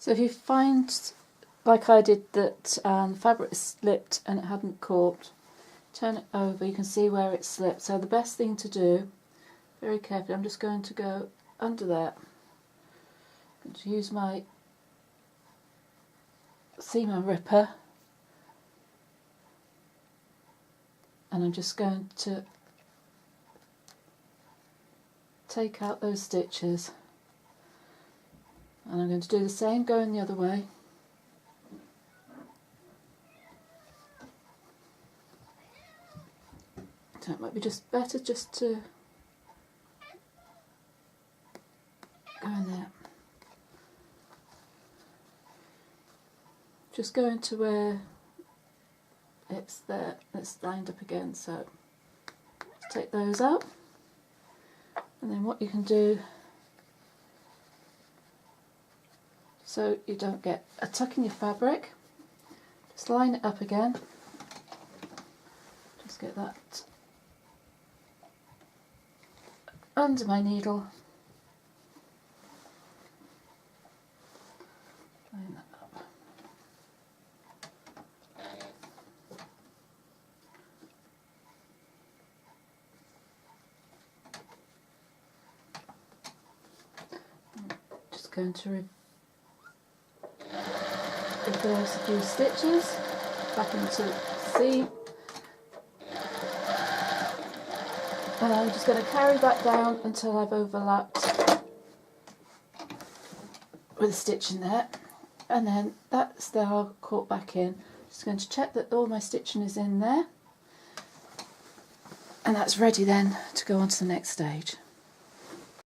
So if you find, like I did, that the fabric slipped and it hadn't caught, turn it over, you can see where it slipped. So the best thing to do, very carefully, I'm just going to go under there, I'm going to use my seam ripper, and I'm just going to take out those stitches, and I'm going to do the same going the other way. So it might be just better just to go in there. Just go into where it's there, it's lined up again, so take those out, and then what you can do, so you don't get a tuck in your fabric, just line it up again, just get that under my needle, line that up. Just going to reverse a few stitches back into the seam. And I'm just going to carry back down until I've overlapped with a stitch in there, and then that's there, I'll caught back in. Just going to check that all my stitching is in there, and that's ready then to go on to the next stage.